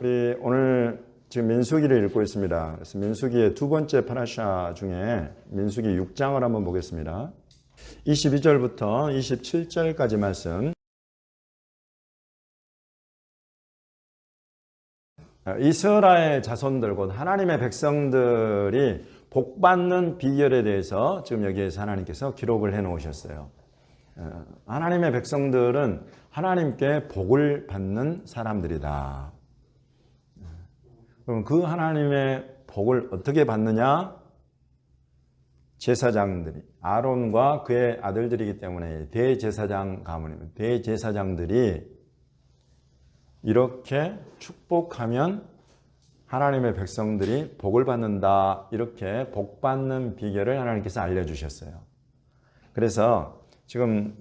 우리 오늘 지금 민수기를 읽고 있습니다. 그래서 민수기의 두 번째 파라샤 중에 민수기 6장을 한번 보겠습니다. 22절부터 27절까지 말씀. 이스라엘 자손들 곧 하나님의 백성들이 복받는 비결에 대해서 지금 여기에서 하나님께서 기록을 해 놓으셨어요. 하나님의 백성들은 하나님께 복을 받는 사람들이다. 그럼 그 하나님의 복을 어떻게 받느냐? 제사장들이, 아론과 그의 아들들이기 때문에 대제사장 가문입니다. 대제사장들이 이렇게 축복하면 하나님의 백성들이 복을 받는다. 이렇게 복 받는 비결을 하나님께서 알려주셨어요. 그래서 지금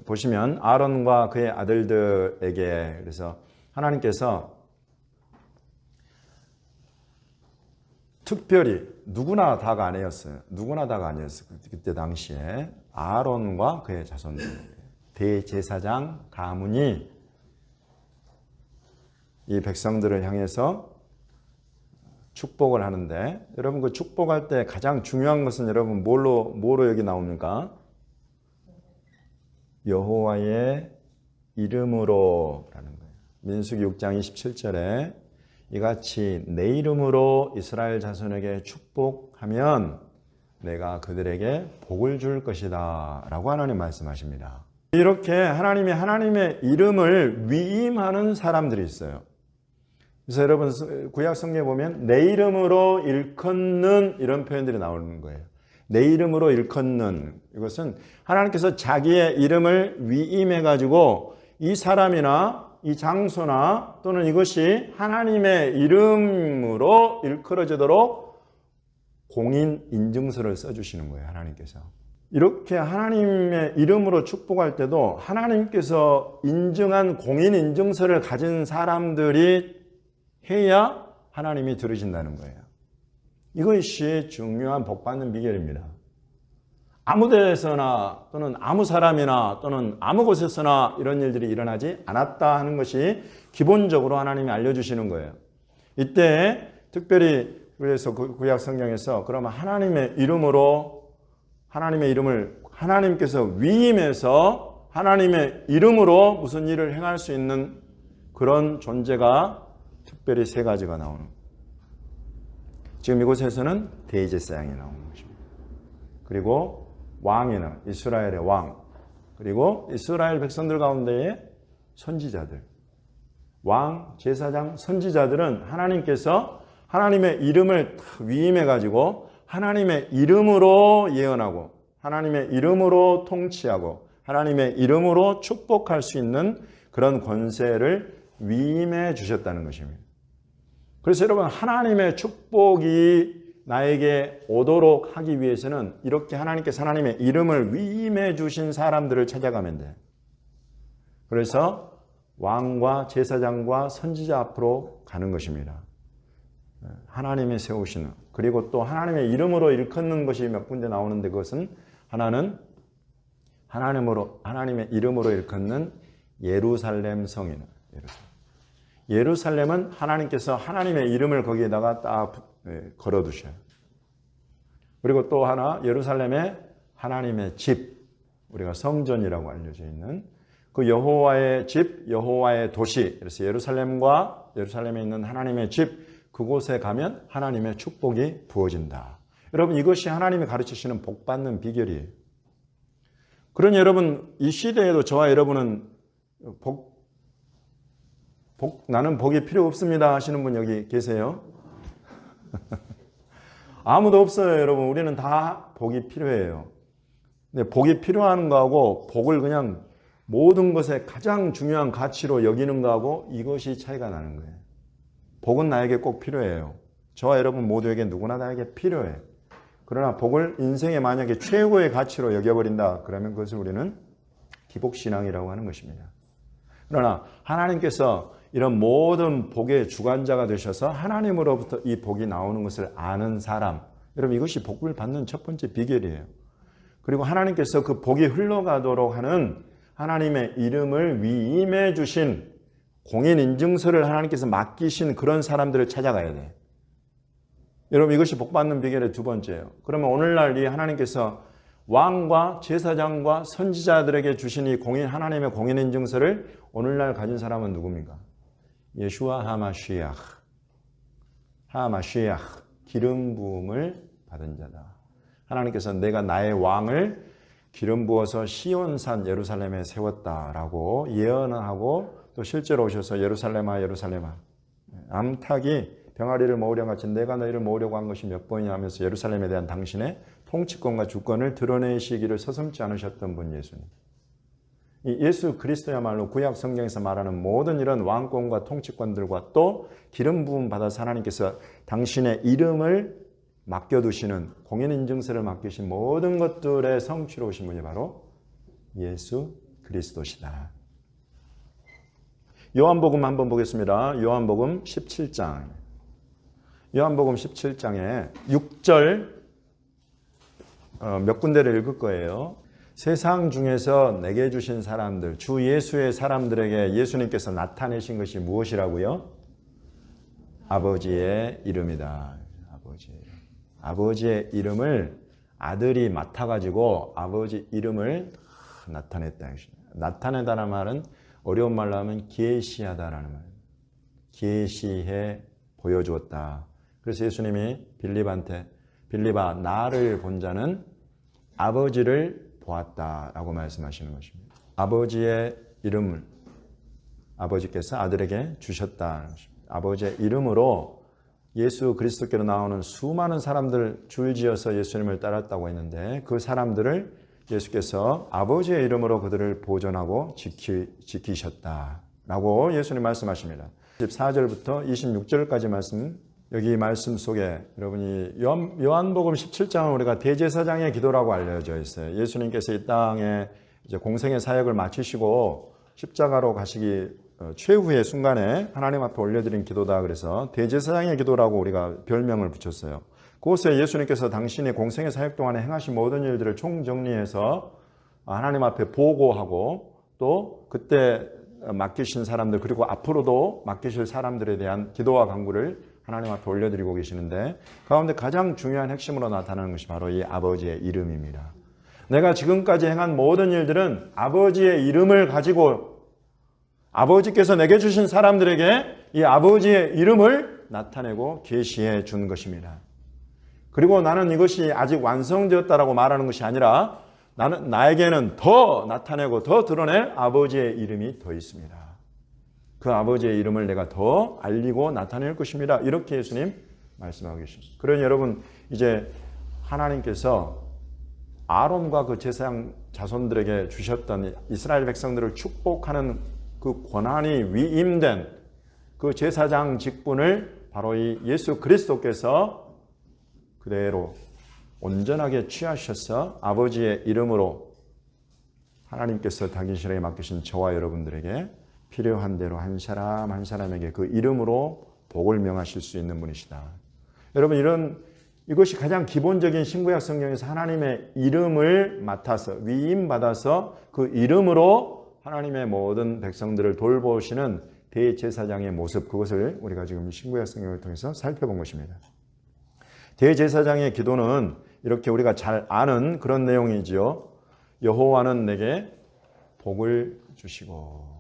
보시면 아론과 그의 아들들에게 그래서 하나님께서 특별히 누구나 다가 아니었어요. 누구나 다가 아니었어요. 그때 당시에 아론과 그의 자손들, 대제사장 가문이 이 백성들을 향해서 축복을 하는데, 여러분 그 축복할 때 가장 중요한 것은 여러분 뭐로 여기 나옵니까? 여호와의 이름으로라는 거예요. 민수기 6장 27절에 이같이 내 이름으로 이스라엘 자손에게 축복하면 내가 그들에게 복을 줄 것이다 라고 하나님 말씀하십니다. 이렇게 하나님의 이름을 위임하는 사람들이 있어요. 그래서 여러분 구약 성경에 보면 내 이름으로 일컫는 이런 표현들이 나오는 거예요. 내 이름으로 일컫는, 이것은 하나님께서 자기의 이름을 위임해 가지고 이 사람이나 이 장소나 또는 이것이 하나님의 이름으로 일컬어지도록 공인 인증서를 써주시는 거예요. 하나님께서 이렇게 하나님의 이름으로 축복할 때도 하나님께서 인증한 공인 인증서를 가진 사람들이 해야 하나님이 들으신다는 거예요. 이것이 중요한 복받는 비결입니다. 아무 데서나 또는 아무 사람이나 또는 아무 곳에서나 이런 일들이 일어나지 않았다 하는 것이 기본적으로 하나님이 알려주시는 거예요. 이때 특별히 그래서 구약 성경에서 그러면 하나님의 이름을 하나님께서 위임해서 하나님의 이름으로 무슨 일을 행할 수 있는 그런 존재가 특별히 세 가지가 나오는 거예요. 지금 이곳에서는 대제사장이 나오는 것입니다. 그리고 왕에는 이스라엘의 왕, 그리고 이스라엘 백성들 가운데에 선지자들, 왕, 제사장, 선지자들은 하나님께서 하나님의 이름을 위임해 가지고 하나님의 이름으로 예언하고 하나님의 이름으로 통치하고 하나님의 이름으로 축복할 수 있는 그런 권세를 위임해 주셨다는 것입니다. 그래서 여러분 하나님의 축복이 나에게 오도록 하기 위해서는 이렇게 하나님께서 하나님의 이름을 위임해 주신 사람들을 찾아가면 돼. 그래서 왕과 제사장과 선지자 앞으로 가는 것입니다. 하나님이 세우시는, 그리고 또 하나님의 이름으로 일컫는 것이 몇 군데 나오는데 그것은 하나는 하나님의 이름으로 일컫는 예루살렘 성이나 예루살렘은 하나님께서 하나님의 이름을 거기에다가 딱 걸어두셔요. 그리고 또 하나 예루살렘에 하나님의 집, 우리가 성전이라고 알려져 있는 그 여호와의 집, 여호와의 도시, 그래서 예루살렘에 있는 하나님의 집, 그곳에 가면 하나님의 축복이 부어진다. 여러분 이것이 하나님이 가르치시는 복받는 비결이에요. 그러니 여러분 이 시대에도 저와 여러분은 나는 복이 필요 없습니다 하시는 분 여기 계세요? 아무도 없어요. 여러분 우리는 다 복이 필요해요. 근데 복이 필요한 거하고 복을 그냥 모든 것에 가장 중요한 가치로 여기는 거하고 이것이 차이가 나는 거예요. 복은 나에게 꼭 필요해요. 저와 여러분 모두에게 누구나 나에게 필요해. 그러나 복을 인생에 만약에 최고의 가치로 여겨버린다 그러면 그것을 우리는 기복신앙이라고 하는 것입니다. 그러나 하나님께서 이런 모든 복의 주관자가 되셔서 하나님으로부터 이 복이 나오는 것을 아는 사람, 여러분 이것이 복을 받는 첫 번째 비결이에요. 그리고 하나님께서 그 복이 흘러가도록 하는 하나님의 이름을 위임해 주신 공인인증서를 하나님께서 맡기신 그런 사람들을 찾아가야 돼. 여러분 이것이 복받는 비결의 두 번째예요. 그러면 오늘날 이 하나님께서 왕과 제사장과 선지자들에게 주신 이 하나님의 공인인증서를 오늘날 가진 사람은 누굽니까? 예수와 하마시ach 기름 부음을 받은 자다. 하나님께서 내가 나의 왕을 기름 부어서 시온산 예루살렘에 세웠다라고 예언을 하고 또 실제로 오셔서 예루살렘아 암탉이 병아리를 모으려 같이 내가 너희를 모으려고 한 것이 몇 번이냐 하면서 예루살렘에 대한 당신의 통치권과 주권을 드러내시기를 서슴지 않으셨던 분 예수님. 이 예수 그리스도야말로 구약 성경에서 말하는 모든 이런 왕권과 통치권들과 또 기름 부음 받아서 하나님께서 당신의 이름을 맡겨두시는 공인인증서를 맡기신 모든 것들의 성취로 오신 분이 바로 예수 그리스도시다. 요한복음 한번 보겠습니다. 요한복음 17장. 요한복음 17장에 6절 몇 군데를 읽을 거예요. 세상 중에서 내게 주신 사람들, 주 예수의 사람들에게 예수님께서 나타내신 것이 무엇이라고요? 아버지의 이름이다. 아버지의 이름을 아들이 맡아가지고 아버지 이름을 나타냈다. 나타내다라는 말은 어려운 말로 하면 계시하다라는 말. 계시해 보여주었다. 그래서 예수님이 빌립아 나를 본 자는 아버지를 보았다라고 말씀하시는 것입니다. 아버지의 이름을 아버지께서 아들에게 주셨다. 아버지의 이름으로 예수 그리스도께로 나오는 수많은 사람들 줄지어서 예수님을 따랐다고 했는데 그 사람들을 예수께서 아버지의 이름으로 그들을 보존하고 지키셨다라고 예수님 말씀하십니다. 14절부터 26절까지 말씀, 여기 말씀 속에 여러분이 요한복음 17장은 우리가 대제사장의 기도라고 알려져 있어요. 예수님께서 이 땅에 이제 공생의 사역을 마치시고 십자가로 가시기 최후의 순간에 하나님 앞에 올려드린 기도다. 그래서 대제사장의 기도라고 우리가 별명을 붙였어요. 그곳에 예수님께서 당신이 공생의 사역 동안에 행하신 모든 일들을 총정리해서 하나님 앞에 보고하고 또 그때 맡기신 사람들 그리고 앞으로도 맡기실 사람들에 대한 기도와 간구를 하나님 앞에 올려드리고 계시는데 가운데 가장 중요한 핵심으로 나타나는 것이 바로 이 아버지의 이름입니다. 내가 지금까지 행한 모든 일들은 아버지의 이름을 가지고 아버지께서 내게 주신 사람들에게 이 아버지의 이름을 나타내고 계시해 준 것입니다. 그리고 나는 이것이 아직 완성되었다라고 말하는 것이 아니라 나에게는 더 나타내고 더 드러낼 아버지의 이름이 더 있습니다. 그 아버지의 이름을 내가 더 알리고 나타낼 것입니다. 이렇게 예수님 말씀하고 계십니다. 그러니 여러분 이제 하나님께서 아론과 그 제사장 자손들에게 주셨던 이스라엘 백성들을 축복하는 그 권한이 위임된 그 제사장 직분을 바로 이 예수 그리스도께서 그대로 온전하게 취하셔서 아버지의 이름으로 하나님께서 당신에게 맡기신 저와 여러분들에게 필요한 대로 한 사람 한 사람에게 그 이름으로 복을 명하실 수 있는 분이시다. 여러분 이것이 가장 기본적인 신구약 성경에서 하나님의 이름을 맡아서 위임받아서 그 이름으로 하나님의 모든 백성들을 돌보시는 대제사장의 모습, 그것을 우리가 지금 신구약 성경을 통해서 살펴본 것입니다. 대제사장의 기도는 이렇게 우리가 잘 아는 그런 내용이지요. 여호와는 내게 복을 주시고.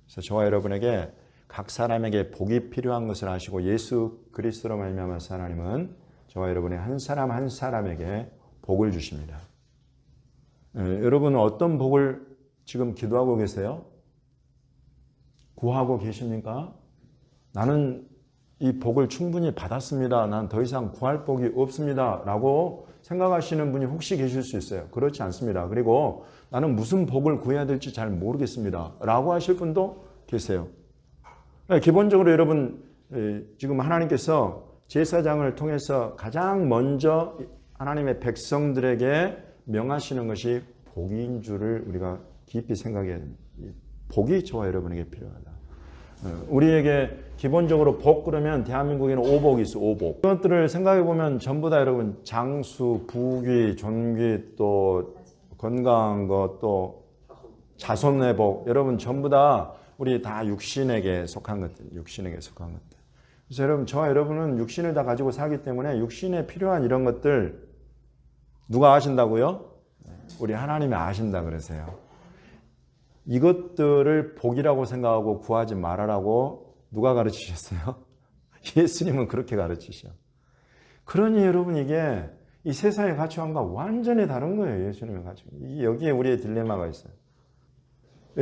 그래서 저와 여러분에게 각 사람에게 복이 필요한 것을 아시고 예수 그리스도로 말미암아서 하나님은 저와 여러분의 한 사람 한 사람에게 복을 주십니다. 여러분은 어떤 복을 지금 기도하고 계세요? 구하고 계십니까? 나는 이 복을 충분히 받았습니다. 난 더 이상 구할 복이 없습니다. 라고 생각하시는 분이 혹시 계실 수 있어요. 그렇지 않습니다. 그리고 나는 무슨 복을 구해야 될지 잘 모르겠습니다. 라고 하실 분도 계세요. 기본적으로 여러분 지금 하나님께서 제사장을 통해서 가장 먼저 하나님의 백성들에게 명하시는 것이 복인 줄을 우리가 깊이 생각해야 됩니다. 복이 저와 여러분에게 필요하다. 우리에게 기본적으로 복 그러면 대한민국에는 오복이 있어. 오복. 그것들을 생각해 보면 전부 다 여러분 장수, 부귀, 존귀, 또 건강한 것, 또 자손의 복, 여러분 전부 다 우리 다 육신에게 속한 것들, 육신에게 속한 것들. 그래서 여러분, 저와 여러분은 육신을 다 가지고 살기 때문에 육신에 필요한 이런 것들 누가 아신다고요? 우리 하나님이 아신다 그러세요. 이것들을 복이라고 생각하고 구하지 말아라고 누가 가르치셨어요? 예수님은 그렇게 가르치셔. 그러니 여러분 이게 이 세상의 가치관과 완전히 다른 거예요. 예수님의 가치관. 여기에 우리의 딜레마가 있어요.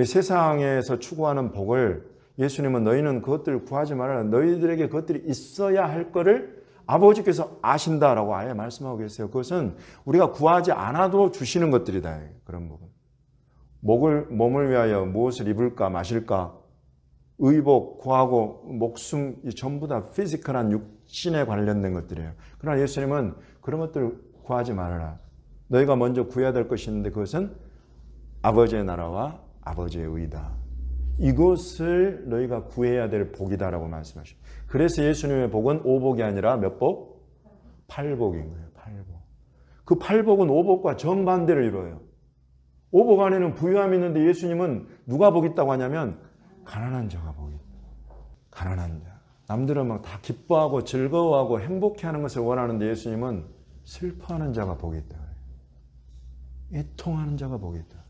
세상에서 추구하는 복을 예수님은 너희는 그것들을 구하지 말아라. 너희들에게 그것들이 있어야 할 거를 아버지께서 아신다라고 아예 말씀하고 계세요. 그것은 우리가 구하지 않아도 주시는 것들이다. 그런 부분. 몸을 위하여 무엇을 입을까 마실까 의복 구하고 목숨 이 전부 다 피지컬한 육신에 관련된 것들이에요. 그러나 예수님은 그런 것들을 구하지 말아라. 너희가 먼저 구해야 될 것이 있는데 그것은 아버지의 나라와 아버지의 의다. 이것을 너희가 구해야 될 복이다라고 말씀하시죠. 그래서 예수님의 복은 오복이 아니라 몇 복? 팔복인 거예요. 팔복. 그 팔복은 오복과 정반대를 이루어요. 오복 안에는 부유함이 있는데 예수님은 누가 복 있다고 하냐면 가난한 자가 복 있다. 가난한 자. 남들은 막 다 기뻐하고 즐거워하고 행복해하는 것을 원하는데 예수님은 슬퍼하는 자가 복이 있다. 애통하는 자가 복이 있다.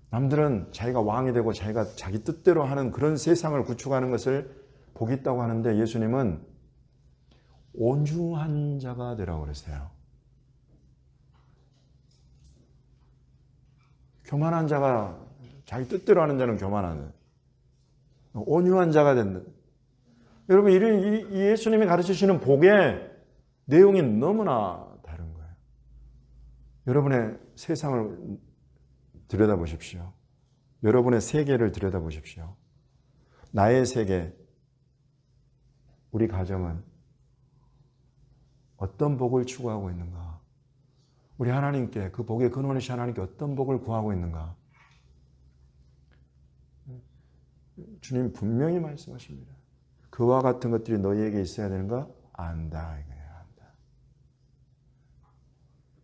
남들은 자기가 왕이 되고 자기가 자기 뜻대로 하는 그런 세상을 구축하는 것을 복이 있다고 하는데 예수님은 온유한 자가 되라고 그랬어요. 교만한 자가 자기 뜻대로 하는 자는 교만한 온유한 자가 된다. 여러분 이 예수님이 가르치시는 복의 내용이 너무나 다른 거예요. 여러분의 세상을 들여다보십시오. 여러분의 세계를 들여다보십시오. 나의 세계, 우리 가정은 어떤 복을 추구하고 있는가? 우리 하나님께 그 복의 근원이신 하나님께 어떤 복을 구하고 있는가? 주님 분명히 말씀하십니다. 그와 같은 것들이 너희에게 있어야 되는가? 안다. 이거예요. 안다.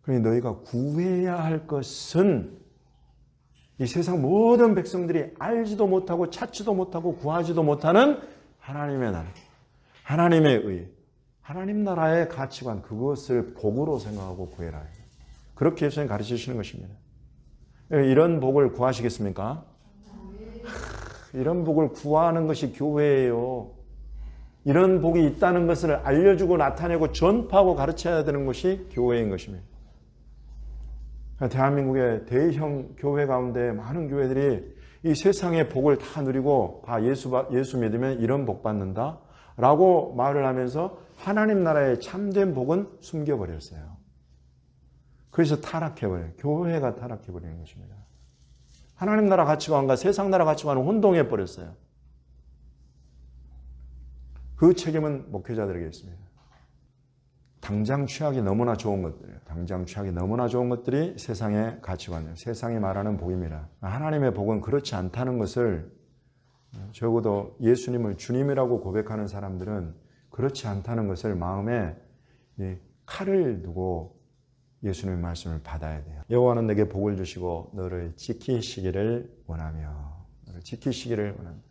그러니 너희가 구해야 할 것은 이 세상 모든 백성들이 알지도 못하고 찾지도 못하고 구하지도 못하는 하나님의 나라, 하나님의 의, 하나님 나라의 가치관, 그것을 복으로 생각하고 구해라. 그렇게 예수님 가르치시는 것입니다. 이런 복을 구하시겠습니까? 이런 복을 구하는 것이 교회예요. 이런 복이 있다는 것을 알려주고 나타내고 전파하고 가르쳐야 되는 것이 교회인 것입니다. 대한민국의 대형 교회 가운데 많은 교회들이 이 세상의 복을 다 누리고 다 예수 믿으면 이런 복 받는다 라고 말을 하면서 하나님 나라의 참된 복은 숨겨버렸어요. 그래서 타락해버려요. 교회가 타락해버리는 것입니다. 하나님 나라 가치관과 세상 나라 가치관은 혼동해버렸어요. 그 책임은 목회자들에게 있습니다. 당장 취하기 너무나 좋은 것들이에요. 당장 취하기 너무나 좋은 것들이 세상의 가치관이에요. 세상이 말하는 복입니다. 하나님의 복은 그렇지 않다는 것을 적어도 예수님을 주님이라고 고백하는 사람들은 그렇지 않다는 것을 마음에 칼을 두고 예수님의 말씀을 받아야 돼요. 여호와는 내게 복을 주시고 너를 지키시기를 원하며 너를 지키시기를 원합니다.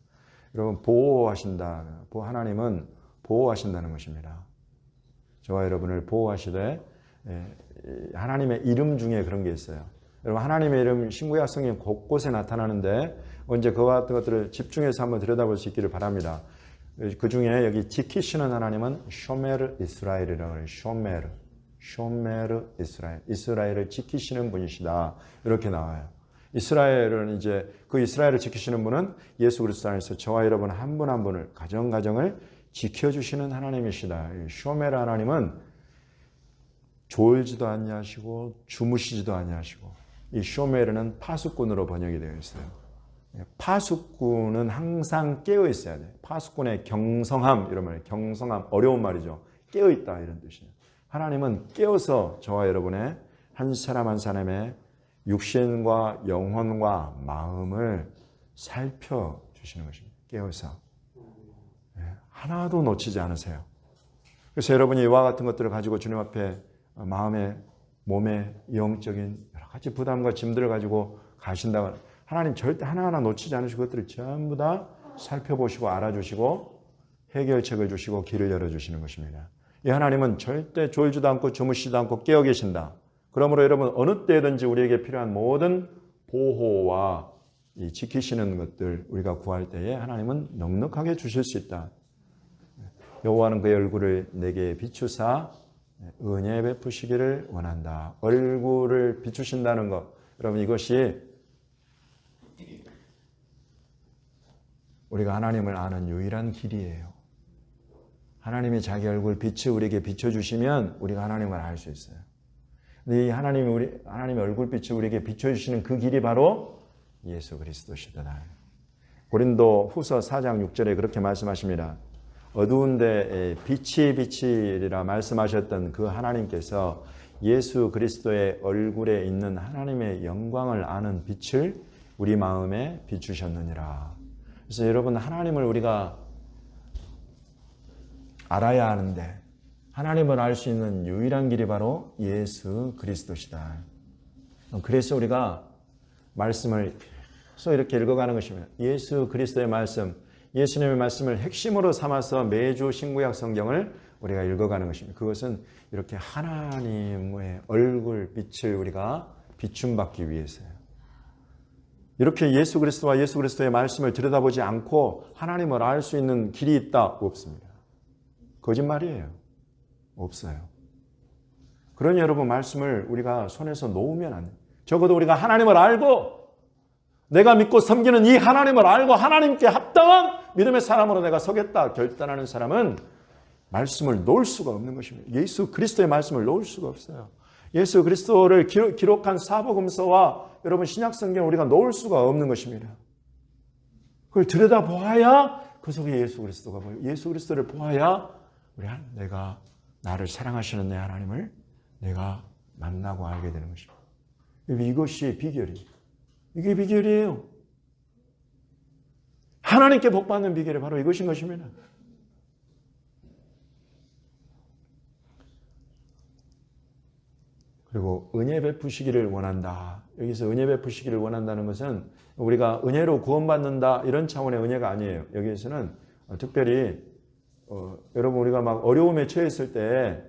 여러분 보호하신다. 하나님은 보호하신다는 것입니다. 저와 여러분을 보호하시되 하나님의 이름 중에 그런 게 있어요. 여러분 하나님의 이름 신구약 성경 곳곳에 나타나는데 언제 그와 같은 것들을 집중해서 한번 들여다볼 수 있기를 바랍니다. 그 중에 여기 지키시는 하나님은 쇼메르 이스라엘이라고 해요. 쇼메르 이스라엘. 이스라엘을 지키시는 분이시다. 이렇게 나와요. 이스라엘은 이제 그 이스라엘을 지키시는 분은 예수 그리스도 안에서 저와 여러분 한 분 한 분을 가정을 지켜주시는 하나님이시다. 쇼메르 하나님은 졸지도 아니하시고 주무시지도 아니하시고 이 쇼메르는 파수꾼으로 번역이 되어 있어요. 파수꾼은 항상 깨어 있어야 돼요. 파수꾼의 경성함 이런 말이에요. 경성함 어려운 말이죠. 깨어 있다 이런 뜻이에요. 하나님은 깨어서 저와 여러분의 한 사람 한 사람의 육신과 영혼과 마음을 살펴주시는 것입니다. 깨어서 하나도 놓치지 않으세요. 그래서 여러분이 이와 같은 것들을 가지고 주님 앞에 마음에 몸의 영적인 여러 가지 부담과 짐들을 가지고 가신다고 하나님 절대 하나하나 놓치지 않으시고 그것들을 전부 다 살펴보시고 알아주시고 해결책을 주시고 길을 열어주시는 것입니다. 이 하나님은 절대 졸지도 않고 주무시지도 않고 깨어 계신다. 그러므로 여러분 어느 때든지 우리에게 필요한 모든 보호와 이 지키시는 것들 우리가 구할 때에 하나님은 넉넉하게 주실 수 있다. 여호와는 그의 얼굴을 내게 비추사 은혜 베푸시기를 원한다. 얼굴을 비추신다는 것. 여러분 이것이 우리가 하나님을 아는 유일한 길이에요. 하나님이 자기 얼굴 빛을 우리에게 비춰주시면 우리가 하나님을 알 수 있어요. 근데 이 하나님의 얼굴 빛을 우리에게 비춰주시는 그 길이 바로 예수 그리스도시다. 고린도 후서 4장 6절에 그렇게 말씀하십니다. 어두운데 빛이 비치리라 말씀하셨던 그 하나님께서 예수 그리스도의 얼굴에 있는 하나님의 영광을 아는 빛을 우리 마음에 비추셨느니라. 그래서 여러분 하나님을 우리가 알아야 하는데 하나님을 알 수 있는 유일한 길이 바로 예수 그리스도시다. 그래서 우리가 말씀을 계속 이렇게 읽어가는 것입니다. 예수 그리스도의 말씀, 예수님의 말씀을 핵심으로 삼아서 매주 신구약 성경을 우리가 읽어가는 것입니다. 그것은 이렇게 하나님의 얼굴 빛을 우리가 비춤받기 위해서요. 이렇게 예수 그리스도와 예수 그리스도의 말씀을 들여다보지 않고 하나님을 알 수 있는 길이 있다? 없습니다. 거짓말이에요. 없어요. 그러니 여러분 말씀을 우리가 손에서 놓으면 안 돼요. 적어도 우리가 하나님을 알고 내가 믿고 섬기는 이 하나님을 알고 하나님께 합당한 믿음의 사람으로 내가 서겠다 결단하는 사람은 말씀을 놓을 수가 없는 것입니다. 예수 그리스도의 말씀을 놓을 수가 없어요. 예수 그리스도를 기록한 사복음서와 여러분 신약성경을 우리가 놓을 수가 없는 것입니다. 그걸 들여다보아야 그 속에 예수 그리스도가 보여요. 예수 그리스도를 보아야 내가 나를 사랑하시는 내 하나님을 내가 만나고 알게 되는 것입니다. 이것이 비결이에요. 이게 비결이에요. 하나님께 복받는 비결이 바로 이것인 것입니다. 그리고 은혜 베푸시기를 원한다. 여기서 은혜 베푸시기를 원한다는 것은 우리가 은혜로 구원받는다 이런 차원의 은혜가 아니에요. 여기에서는 특별히 여러분 우리가 막 어려움에 처했을 때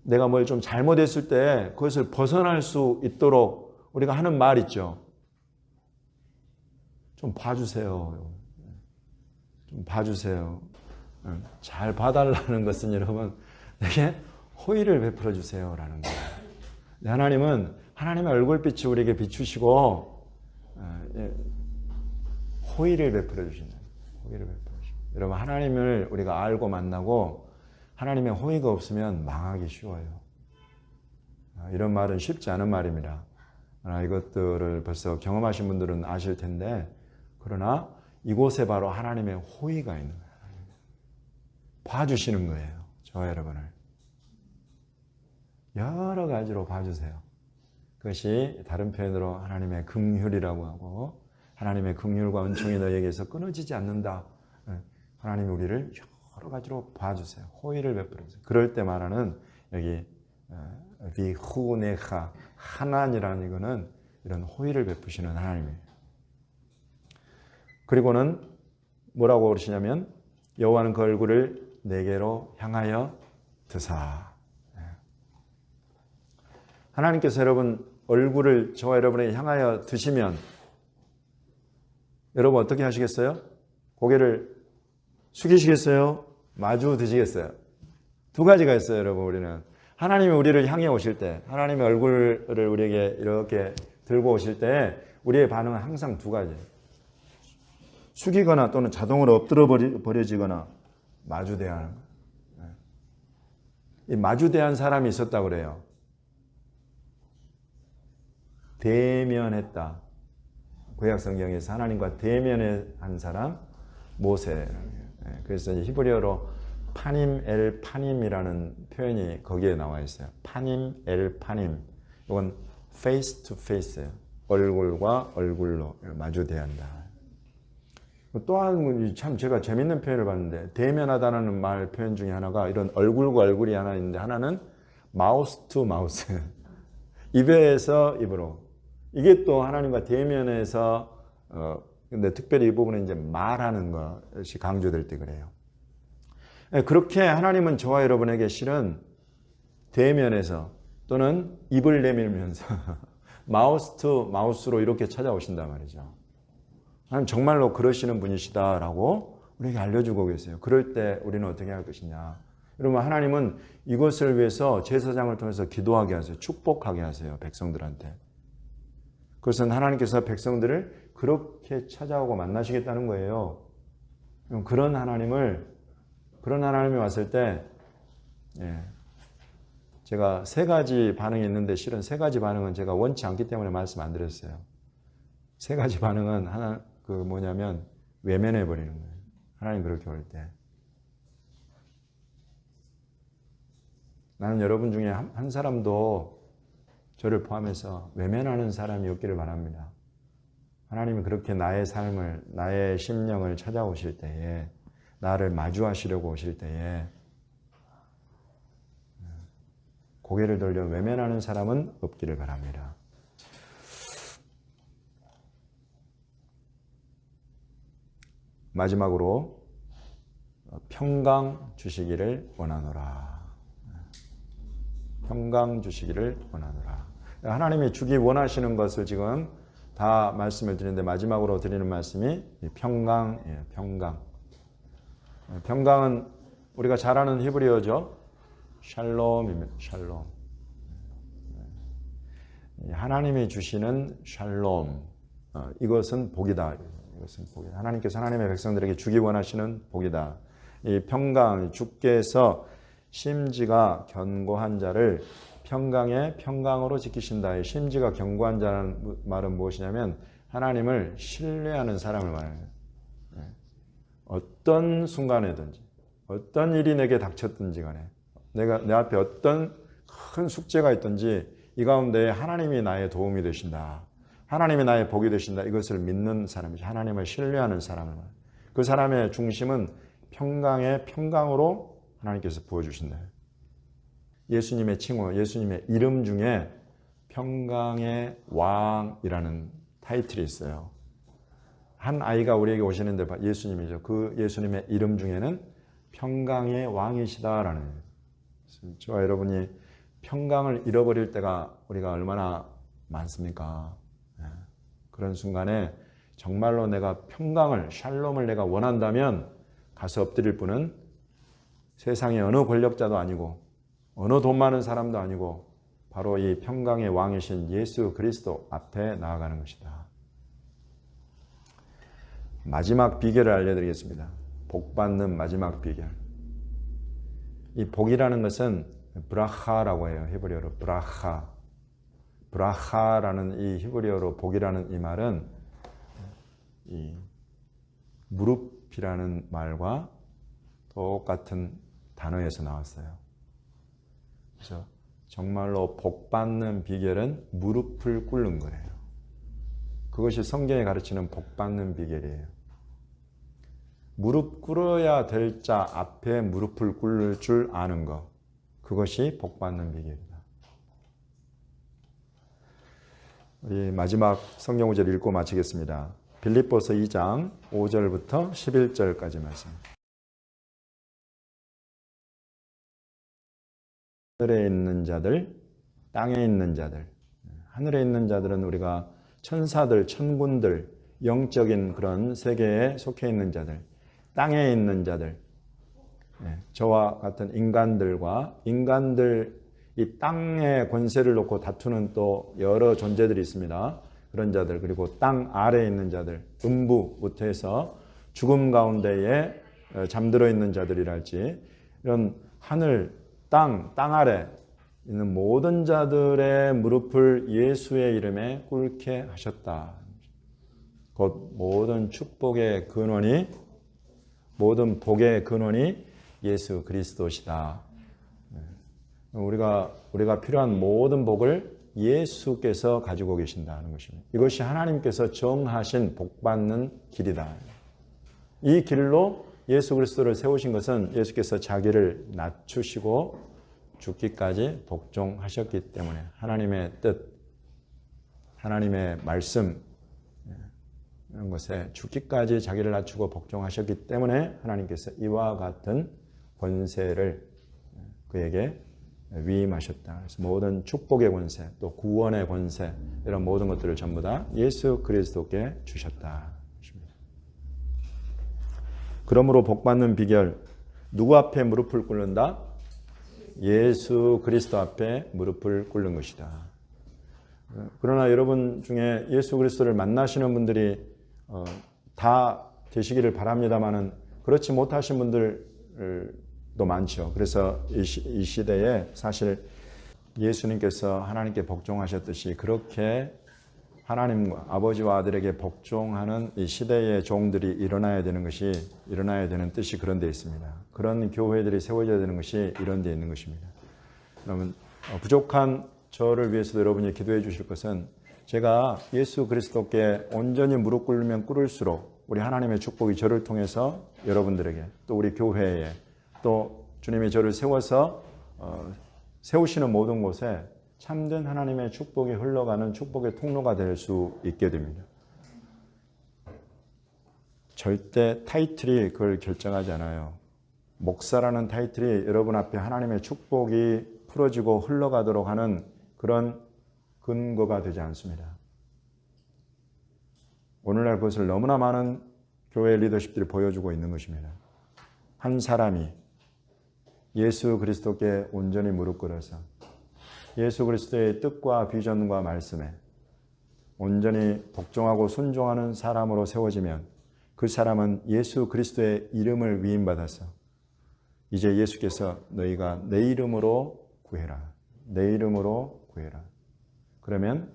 내가 뭘 좀 잘못했을 때 그것을 벗어날 수 있도록 우리가 하는 말 있죠. 좀 봐주세요. 좀 봐주세요. 잘 봐달라는 것은 여러분 내게 호의를 베풀어 주세요라는 거예요. 하나님은 하나님의 얼굴빛이 우리에게 비추시고 호의를 베풀어 주신다. 호의를 베풀어 주신다. 여러분 하나님을 우리가 알고 만나고 하나님의 호의가 없으면 망하기 쉬워요. 이런 말은 쉽지 않은 말입니다. 이것들을 벌써 경험하신 분들은 아실 텐데 그러나 이곳에 바로 하나님의 호의가 있는 거예요. 봐주시는 거예요. 저와 여러분을. 여러 가지로 봐주세요. 그것이 다른 표현으로 하나님의 긍휼이라고 하고 하나님의 긍휼과 은총이 너희에게서 끊어지지 않는다. 하나님이 우리를 여러 가지로 봐주세요. 호의를 베풀어 주세요. 그럴 때 말하는 여기 비후네ха 하나님이라는 이거는 이런 호의를 베푸시는 하나님이에요. 그리고는 뭐라고 그러시냐면 여호와는 그 얼굴을 내게로 향하여 드사. 하나님께서 여러분 얼굴을 저와 여러분에게 향하여 드시면 여러분 어떻게 하시겠어요? 고개를 숙이시겠어요? 마주 드시겠어요? 두 가지가 있어요, 여러분. 우리는 하나님이 우리를 향해 오실 때, 하나님의 얼굴을 우리에게 이렇게 들고 오실 때 우리의 반응은 항상 두 가지예요. 숙이거나 또는 자동으로 엎드려 버려지거나 마주대하는 거예요. 이 마주대한 사람이 있었다고 그래요. 대면했다. 구약 성경에서 하나님과 대면한 사람 모세. 그래서 히브리어로 파님 엘 파님이라는 표현이 거기에 나와 있어요. 파님 엘 파님. 이건 face to face예요. 얼굴과 얼굴로 마주 대한다. 또한 참 제가 재밌는 표현을 봤는데 대면하다는 말 표현 중에 하나가 이런 얼굴과 얼굴이 하나 있는데 하나는 마우스 투 마우스. 입에서 입으로. 이게 또 하나님과 대면에서 근데 특별히 이 부분은 이제 말하는 것이 강조될 때 그래요. 그렇게 하나님은 저와 여러분에게 실은 대면에서 또는 입을 내밀면서 마우스 투 마우스로 이렇게 찾아오신단 말이죠. 하나님 정말로 그러시는 분이시다라고 우리에게 알려주고 계세요. 그럴 때 우리는 어떻게 할 것이냐. 여러분 하나님은 이것을 위해서 제사장을 통해서 기도하게 하세요. 축복하게 하세요. 백성들한테. 그것은 하나님께서 백성들을 그렇게 찾아오고 만나시겠다는 거예요. 그런 하나님이 왔을 때 제가 세 가지 반응이 있는데 실은 세 가지 반응은 제가 원치 않기 때문에 말씀 안 드렸어요. 세 가지 반응은 하나 뭐냐면 외면해 버리는 거예요. 하나님 그렇게 올 때. 나는 여러분 중에 한 사람도 저를 포함해서 외면하는 사람이 없기를 바랍니다. 하나님이 그렇게 나의 삶을, 나의 심령을 찾아오실 때에, 나를 마주하시려고 오실 때에 고개를 돌려 외면하는 사람은 없기를 바랍니다. 마지막으로 평강 주시기를 원하노라. 평강 주시기를 원하노라. 하나님이 주기 원하시는 것을 지금 다 말씀을 드리는데 마지막으로 드리는 말씀이 평강이에요. 평강. 평강은 우리가 잘 아는 히브리어죠. 샬롬입니다. 샬롬. 하나님이 주시는 샬롬. 이것은 복이다. 이것은 복이다. 하나님께서 하나님의 백성들에게 주기 원하시는 복이다. 이 평강, 주께서 심지가 견고한 자를 평강에 평강으로 지키신다. 심지가 견고한 자라는 말은 무엇이냐면 하나님을 신뢰하는 사람을 말해요. 어떤 순간에든지 어떤 일이 내게 닥쳤든지 간에 내 앞에 어떤 큰 숙제가 있든지 이 가운데 하나님이 나의 도움이 되신다. 하나님이 나의 복이 되신다. 이것을 믿는 사람이죠. 하나님을 신뢰하는 사람을 말해요. 그 사람의 중심은 평강에 평강으로 하나님께서 부어주신다. 예수님의 칭호, 예수님의 이름 중에 평강의 왕이라는 타이틀이 있어요. 한 아이가 우리에게 오시는데 예수님이죠. 그 예수님의 이름 중에는 평강의 왕이시다라는 거예요. 저와 여러분이 평강을 잃어버릴 때가 우리가 얼마나 많습니까? 그런 순간에 정말로 내가 평강을, 샬롬을 내가 원한다면 가서 엎드릴 분은 세상의 어느 권력자도 아니고 어느 돈 많은 사람도 아니고 바로 이 평강의 왕이신 예수 그리스도 앞에 나아가는 것이다. 마지막 비결을 알려드리겠습니다. 복 받는 마지막 비결. 이 복이라는 것은 브라하라고 해요. 히브리어로 브라하. 브라하라는 이 히브리어로 복이라는 이 말은 이 무릎이라는 말과 똑같은 단어에서 나왔어요. 그래서 정말로 복 받는 비결은 무릎을 꿇는 거예요. 그것이 성경에 가르치는 복 받는 비결이에요. 무릎 꿇어야 될 자 앞에 무릎을 꿇을 줄 아는 것. 그것이 복 받는 비결이다. 우리 마지막 성경 구절 읽고 마치겠습니다. 빌립보서 2장 5절부터 11절까지 말씀. 하늘에 있는 자들, 땅에 있는 자들. 하늘에 있는 자들은 우리가 천사들, 천군들, 영적인 그런 세계에 속해 있는 자들. 땅에 있는 자들. 저와 같은 인간들, 이 땅의 권세를 놓고 다투는 또 여러 존재들이 있습니다. 그런 자들, 그리고 땅 아래에 있는 자들, 음부부터 해서 죽음 가운데에 잠들어 있는 자들이랄지, 이런 하늘, 땅 아래 있는 모든 자들의 무릎을 예수의 이름에 꿇게 하셨다. 곧 모든 축복의 근원이, 모든 복의 근원이 예수 그리스도시다. 우리가 필요한 모든 복을 예수께서 가지고 계신다는 것입니다. 이것이 하나님께서 정하신 복받는 길이다. 이 길로 예수 그리스도를 세우신 것은 예수께서 자기를 낮추시고 죽기까지 복종하셨기 때문에 하나님의 뜻, 하나님의 말씀 이런 것에 죽기까지 자기를 낮추고 복종하셨기 때문에 하나님께서 이와 같은 권세를 그에게 위임하셨다. 그래서 모든 축복의 권세, 또 구원의 권세 이런 모든 것들을 전부 다 예수 그리스도께 주셨다. 그러므로 복받는 비결, 누구 앞에 무릎을 꿇는다? 예수 그리스도 앞에 무릎을 꿇는 것이다. 그러나 여러분 중에 예수 그리스도를 만나시는 분들이 다 되시기를 바랍니다만은 그렇지 못하신 분들도 많죠. 그래서 이 시대에 사실 예수님께서 하나님께 복종하셨듯이 그렇게 하나님과 아버지와 아들에게 복종하는 이 시대의 종들이 일어나야 되는 뜻이 그런 데 있습니다. 그런 교회들이 세워져야 되는 것이 이런 데 있는 것입니다. 그러면 부족한 저를 위해서도 여러분이 기도해 주실 것은 제가 예수 그리스도께 온전히 무릎 꿇으면 꿇을수록 우리 하나님의 축복이 저를 통해서 여러분들에게 또 우리 교회에 또 주님이 저를 세워서 세우시는 모든 곳에 참된 하나님의 축복이 흘러가는 축복의 통로가 될 수 있게 됩니다. 절대 타이틀이 그걸 결정하지 않아요. 목사라는 타이틀이 여러분 앞에 하나님의 축복이 풀어지고 흘러가도록 하는 그런 근거가 되지 않습니다. 오늘날 그것을 너무나 많은 교회 리더십들이 보여주고 있는 것입니다. 한 사람이 예수 그리스도께 온전히 무릎 꿇어서 예수 그리스도의 뜻과 비전과 말씀에 온전히 복종하고 순종하는 사람으로 세워지면 그 사람은 예수 그리스도의 이름을 위임받아서 이제 예수께서 너희가 내 이름으로 구해라. 내 이름으로 구해라. 그러면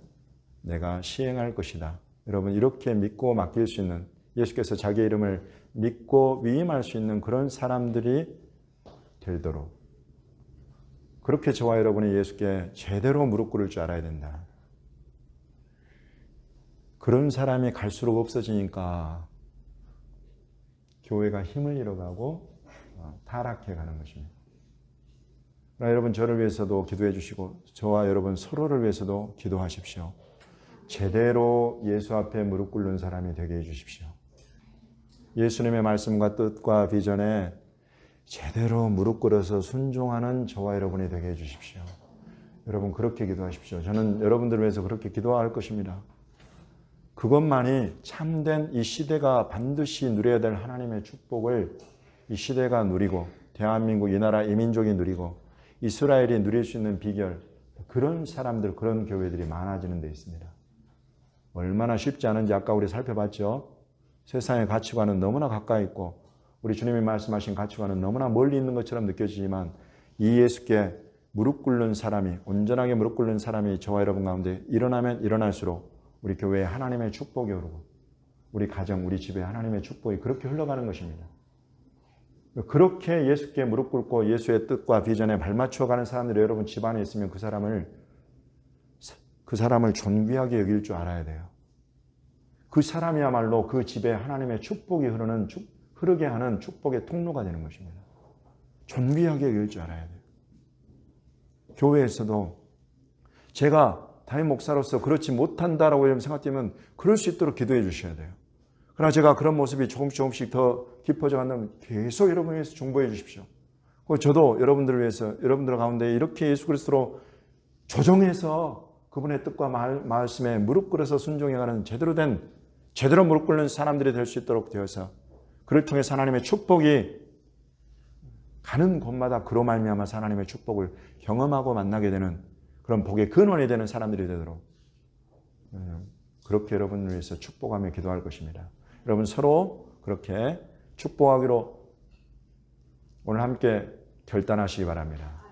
내가 시행할 것이다. 여러분 이렇게 믿고 맡길 수 있는 예수께서 자기 이름을 믿고 위임할 수 있는 그런 사람들이 되도록 그렇게 저와 여러분이 예수께 제대로 무릎 꿇을 줄 알아야 된다. 그런 사람이 갈수록 없어지니까 교회가 힘을 잃어가고 타락해 가는 것입니다. 그러나 여러분 저를 위해서도 기도해 주시고 저와 여러분 서로를 위해서도 기도하십시오. 제대로 예수 앞에 무릎 꿇는 사람이 되게 해 주십시오. 예수님의 말씀과 뜻과 비전에 제대로 무릎 꿇어서 순종하는 저와 여러분이 되게 해 주십시오. 여러분 그렇게 기도하십시오. 저는 여러분들을 위해서 그렇게 기도할 것입니다. 그것만이 참된 이 시대가 반드시 누려야 될 하나님의 축복을 이 시대가 누리고 대한민국 이 나라 이 민족이 누리고 이스라엘이 누릴 수 있는 비결 그런 사람들 그런 교회들이 많아지는 데 있습니다. 얼마나 쉽지 않은지 아까 우리 살펴봤죠. 세상의 가치관은 너무나 가까이 있고 우리 주님이 말씀하신 가치관은 너무나 멀리 있는 것처럼 느껴지지만 이 예수께 무릎 꿇는 사람이 온전하게 무릎 꿇는 사람이 저와 여러분 가운데 일어나면 일어날수록 우리 교회에 하나님의 축복이 오르고 우리 가정, 우리 집에 하나님의 축복이 그렇게 흘러가는 것입니다. 그렇게 예수께 무릎 꿇고 예수의 뜻과 비전에 발맞춰 가는 사람들이 여러분 집안에 있으면 그 사람을 존귀하게 여길 줄 알아야 돼요. 그 사람이야말로 그 집에 하나님의 축복이 흐르게 하는 축복의 통로가 되는 것입니다. 존귀하게 여길 줄 알아야 돼요. 교회에서도 제가 담임 목사로서 그렇지 못한다라고 생각되면 그럴 수 있도록 기도해 주셔야 돼요. 그러나 제가 그런 모습이 조금씩 더 깊어져 간다면 계속 여러분을 위해서 중보해 주십시오. 저도 여러분들을 위해서 여러분들 가운데 이렇게 예수 그리스도로 조정해서 그분의 뜻과 말씀에 무릎 꿇어서 순종해가는 제대로 무릎 꿇는 사람들이 될 수 있도록 되어서 그를 통해서 하나님의 축복이 가는 곳마다 그로 말미암아서 하나님의 축복을 경험하고 만나게 되는 그런 복의 근원이 되는 사람들이 되도록 그렇게 여러분을 위해서 축복하며 기도할 것입니다. 여러분 서로 그렇게 축복하기로 오늘 함께 결단하시기 바랍니다.